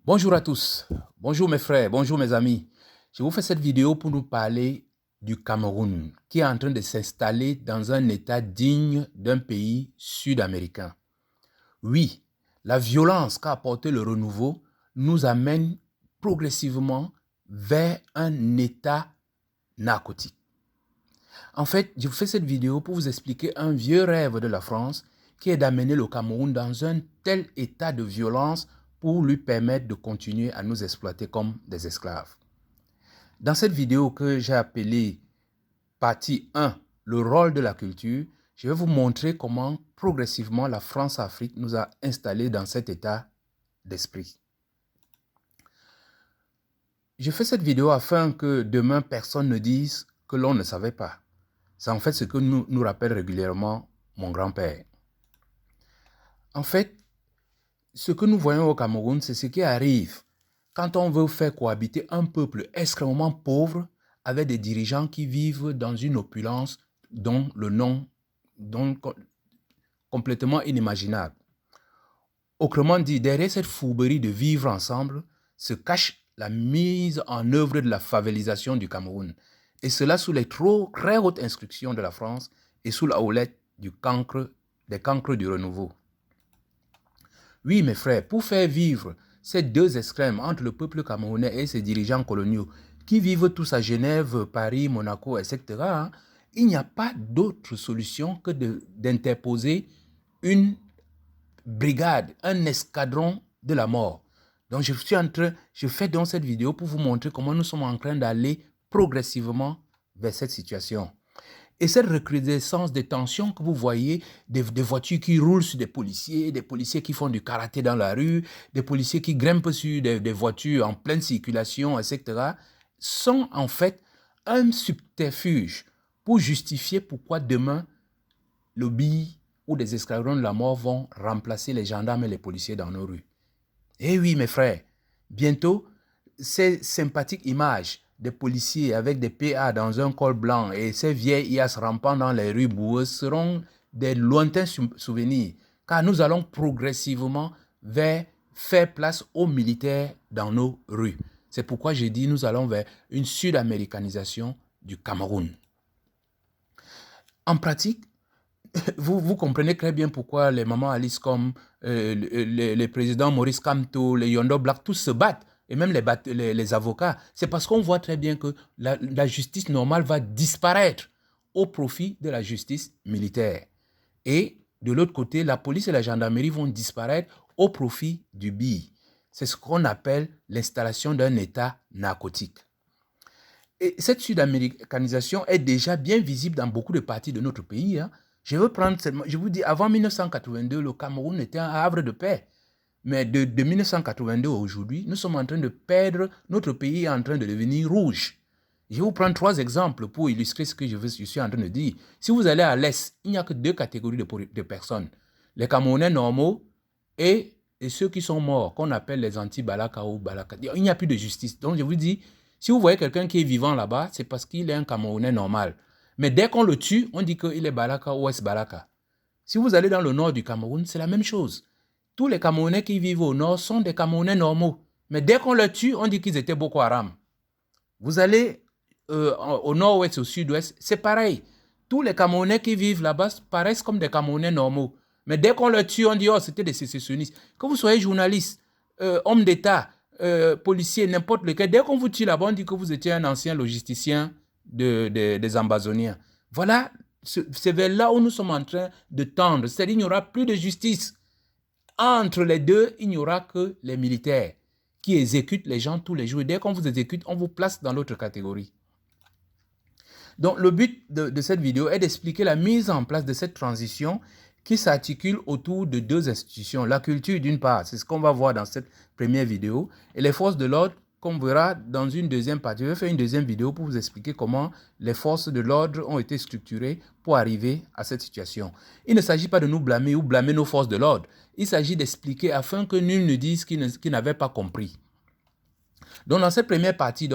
Bonjour à tous, bonjour mes frères, bonjour mes amis. Je vous fais cette vidéo pour nous parler du Cameroun qui est en train de s'installer dans un état digne d'un pays sud-américain. Oui, la violence qu'a apporté le renouveau nous amène progressivement vers un état narcotique. En fait, je vous fais cette vidéo pour vous expliquer un vieux rêve de la France qui est d'amener le Cameroun dans un tel état de violence pour lui permettre de continuer à nous exploiter comme des esclaves. Dans cette vidéo que j'ai appelée partie 1, le rôle de la culture, je vais vous montrer comment progressivement la France-Afrique nous a installés dans cet état d'esprit. Je fais cette vidéo afin que demain personne ne dise que l'on ne savait pas. C'est en fait ce que nous rappelle régulièrement mon grand-père. En fait, ce que nous voyons au Cameroun, c'est ce qui arrive quand on veut faire cohabiter un peuple extrêmement pauvre avec des dirigeants qui vivent dans une opulence dont le nom est complètement inimaginable. Autrement dit, derrière cette fourberie de vivre ensemble se cache la mise en œuvre de la favelisation du Cameroun. Et cela sous les très hautes instructions de la France et sous la houlette des cancres du renouveau. Oui, mes frères, pour faire vivre ces deux extrêmes entre le peuple camerounais et ses dirigeants coloniaux qui vivent tous à Genève, Paris, Monaco, etc., il n'y a pas d'autre solution que d'interposer une brigade, un escadron de la mort. Donc, je fais donc cette vidéo pour vous montrer comment nous sommes en train d'aller progressivement vers cette situation. Et cette recrudescence des tensions que vous voyez, des voitures qui roulent sur des policiers qui font du karaté dans la rue, des policiers qui grimpent sur des voitures en pleine circulation, etc., sont en fait un subterfuge pour justifier pourquoi demain, le BI ou des escadrons de la mort vont remplacer les gendarmes et les policiers dans nos rues. Eh oui, mes frères, bientôt, ces sympathiques images des policiers avec des PA dans un col blanc et ces vieilles IAS rampant dans les rues boueuses seront des lointains souvenirs, car nous allons progressivement vers faire place aux militaires dans nos rues. C'est pourquoi j'ai dit nous allons vers une sud-américanisation du Cameroun. En pratique, vous comprenez très bien pourquoi les mamans Alice comme les présidents Maurice Kamto, les Yondo Black, tous se battent, et même les avocats. C'est parce qu'on voit très bien que la justice normale va disparaître au profit de la justice militaire. Et de l'autre côté, la police et la gendarmerie vont disparaître au profit du BI. C'est ce qu'on appelle l'installation d'un État narcotique. Et cette sud-américanisation est déjà bien visible dans beaucoup de parties de notre pays. Je vous dis, avant 1982, le Cameroun était un havre de paix. Mais de 1982 à aujourd'hui, nous sommes en train de perdre, notre pays est en train de devenir rouge. Je vais vous prendre 3 exemples pour illustrer ce que je suis en train de dire. Si vous allez à l'Est, il n'y a que 2 catégories de personnes. Les Camerounais normaux et ceux qui sont morts, qu'on appelle les anti-Balaka ou Balaka. Il n'y a plus de justice. Donc je vous dis, si vous voyez quelqu'un qui est vivant là-bas, c'est parce qu'il est un Camerounais normal. Mais dès qu'on le tue, on dit qu'il est Balaka ou Est-Balaka. Si vous allez dans le nord du Cameroun, c'est la même chose. Tous les Camerounais qui vivent au nord sont des Camerounais normaux. Mais dès qu'on les tue, on dit qu'ils étaient Boko Haram. Vous allez au nord-ouest, au sud-ouest, c'est pareil. Tous les Camerounais qui vivent là-bas paraissent comme des Camerounais normaux. Mais dès qu'on les tue, on dit « Oh, c'était des sécessionnistes ». Que vous soyez journaliste, homme d'État, policier, n'importe lequel, dès qu'on vous tue là-bas, on dit que vous étiez un ancien logisticien des Ambazoniens. Voilà, c'est vers là où nous sommes en train de tendre. C'est-à-dire qu'il n'y aura plus de justice. Entre les deux, il n'y aura que les militaires qui exécutent les gens tous les jours. Et dès qu'on vous exécute, on vous place dans l'autre catégorie. Donc, le but de cette vidéo est d'expliquer la mise en place de cette transition qui s'articule autour de 2 institutions. La culture, d'une part, c'est ce qu'on va voir dans cette première vidéo, et les forces de l'ordre, qu'on verra dans une deuxième partie. Je vais faire une deuxième vidéo pour vous expliquer comment les forces de l'ordre ont été structurées pour arriver à cette situation. Il ne s'agit pas de nous blâmer ou blâmer nos forces de l'ordre. Il s'agit d'expliquer afin que nul ne dise qu'il n'avait pas compris. Donc, dans cette première partie,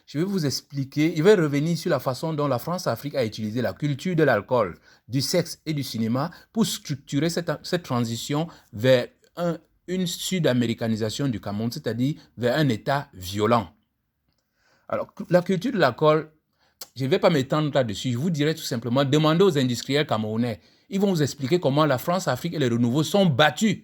je vais vous expliquer, je vais revenir sur la façon dont la France-Afrique a utilisé la culture de l'alcool, du sexe et du cinéma pour structurer cette transition vers une sud-américanisation du Cameroun, c'est-à-dire vers un État violent. Alors, la culture de l'alcool, je ne vais pas m'étendre là-dessus, je vous dirais tout simplement, demandez aux industriels camerounais. Ils vont vous expliquer comment la France, Afrique et les renouveaux sont battus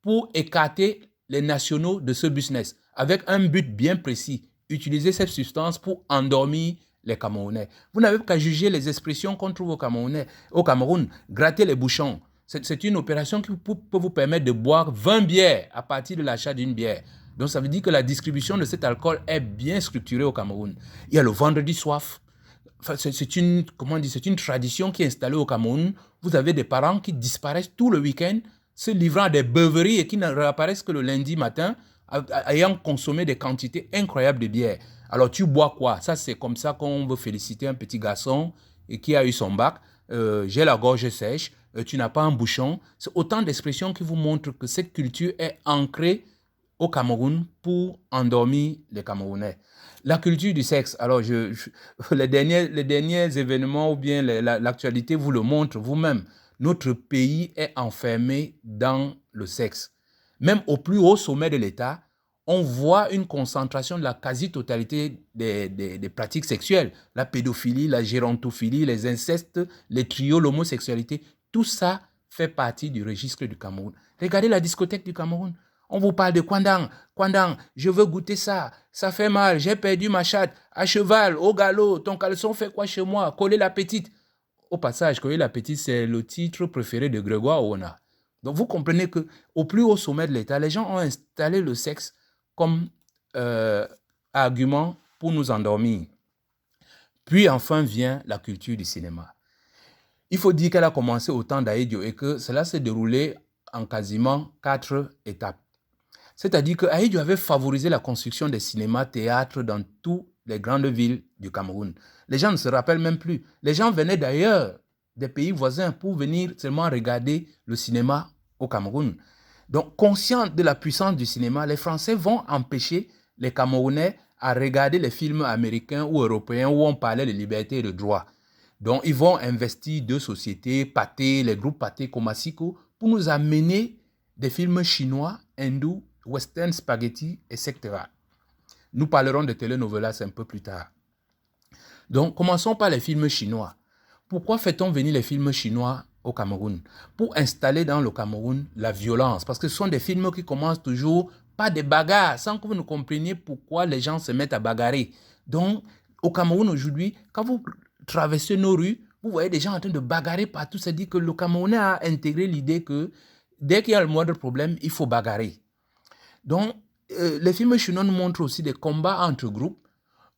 pour écarter les nationaux de ce business, avec un but bien précis, utiliser cette substance pour endormir les Camerounais. Vous n'avez qu'à juger les expressions qu'on trouve au Cameroun, gratter les bouchons. C'est une opération qui peut vous permettre de boire 20 bières à partir de l'achat d'une bière. Donc ça veut dire que la distribution de cet alcool est bien structurée au Cameroun. Il y a le vendredi soif. Enfin, c'est une tradition qui est installée au Cameroun. Vous avez des parents qui disparaissent tout le week-end, se livrant à des beuveries et qui ne réapparaissent que le lundi matin, ayant consommé des quantités incroyables de bière. Alors tu bois quoi? Ça, c'est comme ça qu'on veut féliciter un petit garçon et qui a eu son bac. J'ai la gorge sèche, tu n'as pas un bouchon. C'est autant d'expressions qui vous montrent que cette culture est ancrée au Cameroun pour endormir les Camerounais. La culture du sexe, alors les derniers événements ou bien l'actualité vous le montre vous-même. Notre pays est enfermé dans le sexe. Même au plus haut sommet de l'État, on voit une concentration de la quasi-totalité des pratiques sexuelles. La pédophilie, la gérontophilie, les incestes, les trios, l'homosexualité, tout ça fait partie du registre du Cameroun. Regardez la discothèque du Cameroun. On vous parle de Kwandang. Kwandang, je veux goûter ça. Ça fait mal, j'ai perdu ma chatte. À cheval, au galop, ton caleçon fait quoi chez moi? Coller la petite. Au passage, Coller la petite, c'est le titre préféré de Grégoire Oona. Donc vous comprenez qu'au plus haut sommet de l'État, les gens ont installé le sexe comme argument pour nous endormir. Puis enfin vient la culture du cinéma. Il faut dire qu'elle a commencé au temps d'Aïdio et que cela s'est déroulé en quasiment 4 étapes. C'est-à-dire que Aïdio avait favorisé la construction des cinémas-théâtres dans toutes les grandes villes du Cameroun. Les gens ne se rappellent même plus. Les gens venaient d'ailleurs, des pays voisins, pour venir seulement regarder le cinéma au Cameroun. Donc, conscients de la puissance du cinéma, les Français vont empêcher les Camerounais à regarder les films américains ou européens où on parlait de liberté et de droit. Donc, ils vont investir 2 sociétés, Pathé, les groupes Pathé, Komasiko, pour nous amener des films chinois, hindous, western, spaghetti, etc. Nous parlerons de telenovelas un peu plus tard. Donc, commençons par les films chinois. Pourquoi fait-on venir les films chinois au Cameroun? Pour installer dans le Cameroun la violence. Parce que ce sont des films qui commencent toujours par des bagarres, sans que vous ne compreniez pourquoi les gens se mettent à bagarrer. Donc, au Cameroun aujourd'hui, quand vous traversez nos rues, vous voyez des gens en train de bagarrer partout. C'est-à-dire que le Camerounais a intégré l'idée que dès qu'il y a le moindre problème, il faut bagarrer. Donc, les films chinois nous montrent aussi des combats entre groupes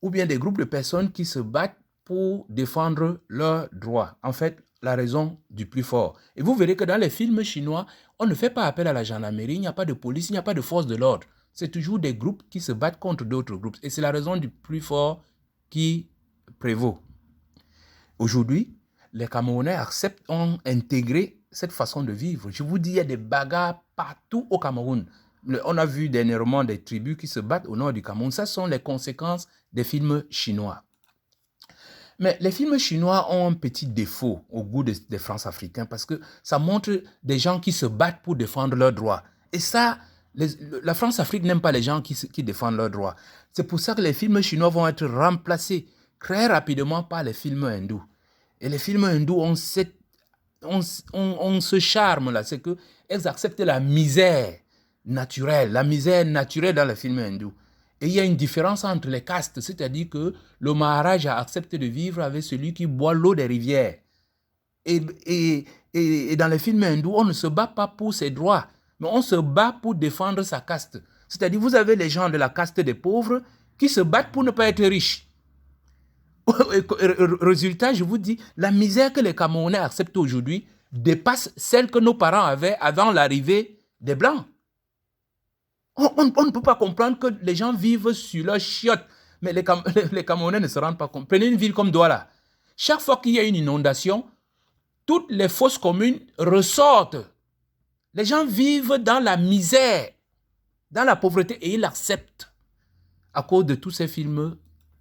ou bien des groupes de personnes qui se battent pour défendre leurs droits. En fait, la raison du plus fort. Et vous verrez que dans les films chinois, on ne fait pas appel à la gendarmerie, il n'y a pas de police, il n'y a pas de force de l'ordre. C'est toujours des groupes qui se battent contre d'autres groupes. Et c'est la raison du plus fort qui prévaut. Aujourd'hui, les Camerounais ont intégré cette façon de vivre. Je vous dis, il y a des bagarres partout au Cameroun. On a vu dernièrement des tribus qui se battent au nord du Cameroun. Ça sont les conséquences des films chinois. Mais les films chinois ont un petit défaut au goût des France-Africains parce que ça montre des gens qui se battent pour défendre leurs droits. Et ça, la France-Afrique n'aime pas les gens qui défendent leurs droits. C'est pour ça que les films chinois vont être remplacés très rapidement par les films hindous. Et les films hindous ont ce charme-là, c'est qu'ils acceptent la misère naturelle dans les films hindous. Et il y a une différence entre les castes, c'est-à-dire que le Maharaja accepte de vivre avec celui qui boit l'eau des rivières. Et dans les films hindous, on ne se bat pas pour ses droits, mais on se bat pour défendre sa caste. C'est-à-dire vous avez les gens de la caste des pauvres qui se battent pour ne pas être riches. Résultat, je vous dis, la misère que les Camerounais acceptent aujourd'hui dépasse celle que nos parents avaient avant l'arrivée des Blancs. On ne peut pas comprendre que les gens vivent sur leur chiotte. Mais les Camerounais ne se rendent pas compte. Prenez une ville comme Douala. Chaque fois qu'il y a une inondation, toutes les fosses communes ressortent. Les gens vivent dans la misère, dans la pauvreté, et ils l'acceptent à cause de tous ces films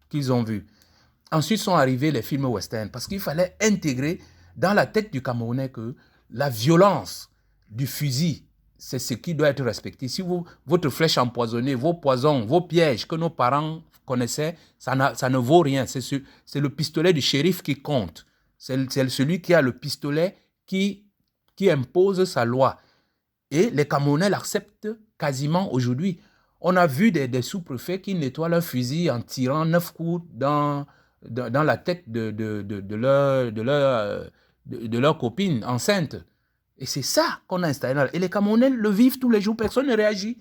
qu'ils ont vus. Ensuite sont arrivés les films western, parce qu'il fallait intégrer dans la tête du Camerounais que la violence du fusil, c'est ce qui doit être respecté. Si votre flèche empoisonnée, vos poisons, vos pièges que nos parents connaissaient, ça ne vaut rien. C'est le pistolet du shérif qui compte. C'est celui qui a le pistolet qui impose sa loi. Et les Camerounais l'acceptent quasiment aujourd'hui. On a vu des sous-préfets qui nettoient leur fusil en tirant 9 coups dans la tête de leur copine enceinte. Et c'est ça qu'on a installé. Et les Camerounais le vivent tous les jours, personne ne réagit.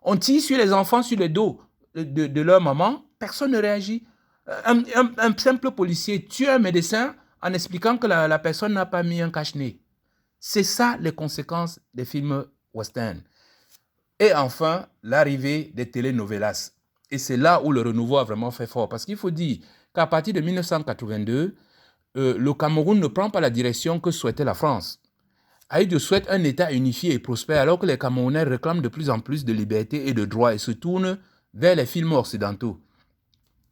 On tire sur les enfants sur le dos de leur maman, personne ne réagit. Un simple policier tue un médecin en expliquant que la personne n'a pas mis un cache-nez. C'est ça les conséquences des films western. Et enfin, l'arrivée des telenovelas. Et c'est là où le renouveau a vraiment fait fort. Parce qu'il faut dire qu'à partir de 1982, le Cameroun ne prend pas la direction que souhaitait la France. Ahidjo souhaite un État unifié et prospère alors que les Camerounais réclament de plus en plus de liberté et de droits et se tournent vers les films occidentaux.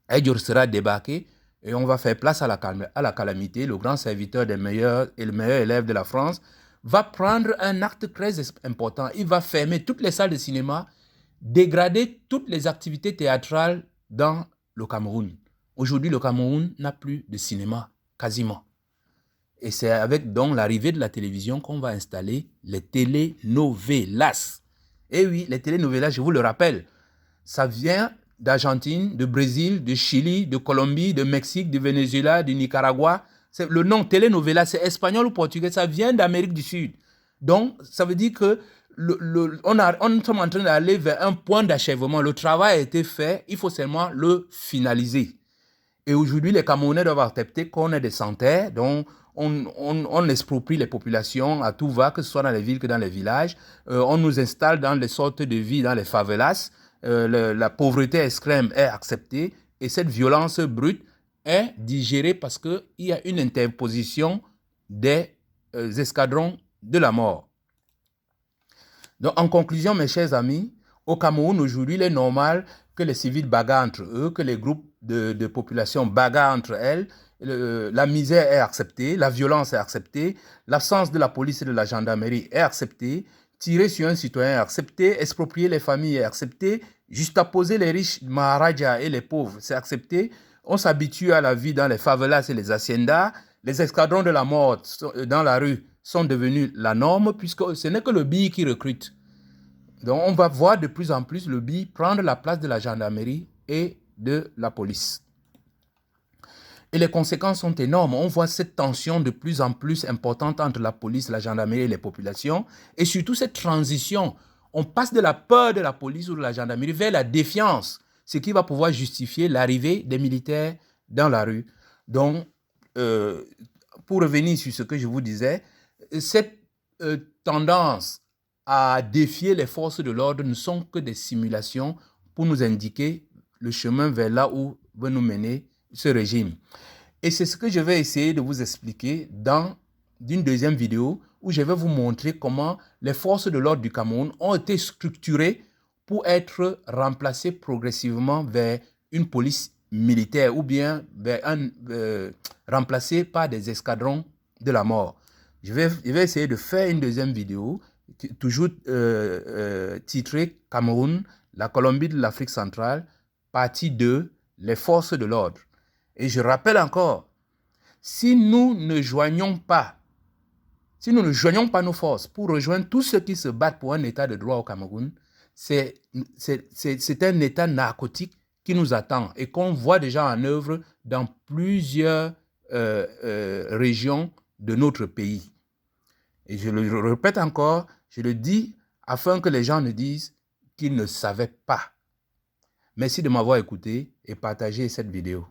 Ahidjo sera débarqué et on va faire place à la calamité. Le grand serviteur des meilleurs et le meilleur élève de la France va prendre un acte très important. Il va fermer toutes les salles de cinéma, dégrader toutes les activités théâtrales dans le Cameroun. Aujourd'hui, le Cameroun n'a plus de cinéma, quasiment. Et c'est avec donc l'arrivée de la télévision qu'on va installer les telenovelas. Et oui, les telenovelas, je vous le rappelle, ça vient d'Argentine, de Brésil, de Chili, de Colombie, de Mexique, de Venezuela, du Nicaragua. Le nom telenovela, c'est espagnol ou portugais, ça vient d'Amérique du Sud. Donc, ça veut dire que on sommes en train d'aller vers un point d'achèvement. Le travail a été fait, il faut seulement le finaliser. Et aujourd'hui, les Camerounais doivent accepter qu'on est des sans-terre, donc on exproprie les populations à tout va, que ce soit dans les villes que dans les villages. On nous installe dans les sortes de vie, dans les favelas. La pauvreté extrême est acceptée et cette violence brute est digérée parce qu'il y a une interposition des escadrons de la mort. Donc, en conclusion, mes chers amis, au Cameroun, aujourd'hui, il est normal que les civils bagarrent entre eux, que les groupes de population bagarrent entre elles. La misère est acceptée, la violence est acceptée, l'absence de la police et de la gendarmerie est acceptée, tirer sur un citoyen est accepté, exproprier les familles est accepté, juxtaposer les riches Maharaja et les pauvres, c'est accepté. On s'habitue à la vie dans les favelas et les haciendas. Les escadrons de la mort dans la rue sont devenus la norme puisque ce n'est que le BI qui recrute. Donc on va voir de plus en plus le BI prendre la place de la gendarmerie et de la police. Et les conséquences sont énormes. On voit cette tension de plus en plus importante entre la police, la gendarmerie et les populations. Et surtout cette transition. On passe de la peur de la police ou de la gendarmerie vers la défiance, ce qui va pouvoir justifier l'arrivée des militaires dans la rue. Donc, pour revenir sur ce que je vous disais, cette tendance à défier les forces de l'ordre ne sont que des simulations pour nous indiquer le chemin vers là où va nous mener ce régime. Et c'est ce que je vais essayer de vous expliquer dans une deuxième vidéo où je vais vous montrer comment les forces de l'ordre du Cameroun ont été structurées pour être remplacées progressivement vers une police militaire ou bien remplacées par des escadrons de la mort. Je vais essayer de faire une deuxième vidéo, toujours titrée Cameroun, la Colombie de l'Afrique centrale, partie 2, les forces de l'ordre. Et je rappelle encore, si nous ne joignons pas nos forces pour rejoindre tous ceux qui se battent pour un état de droit au Cameroun, c'est un état narcotique qui nous attend et qu'on voit déjà en œuvre dans plusieurs régions de notre pays. Et je le répète encore, je le dis afin que les gens ne disent qu'ils ne savaient pas. Merci de m'avoir écouté et partagé cette vidéo.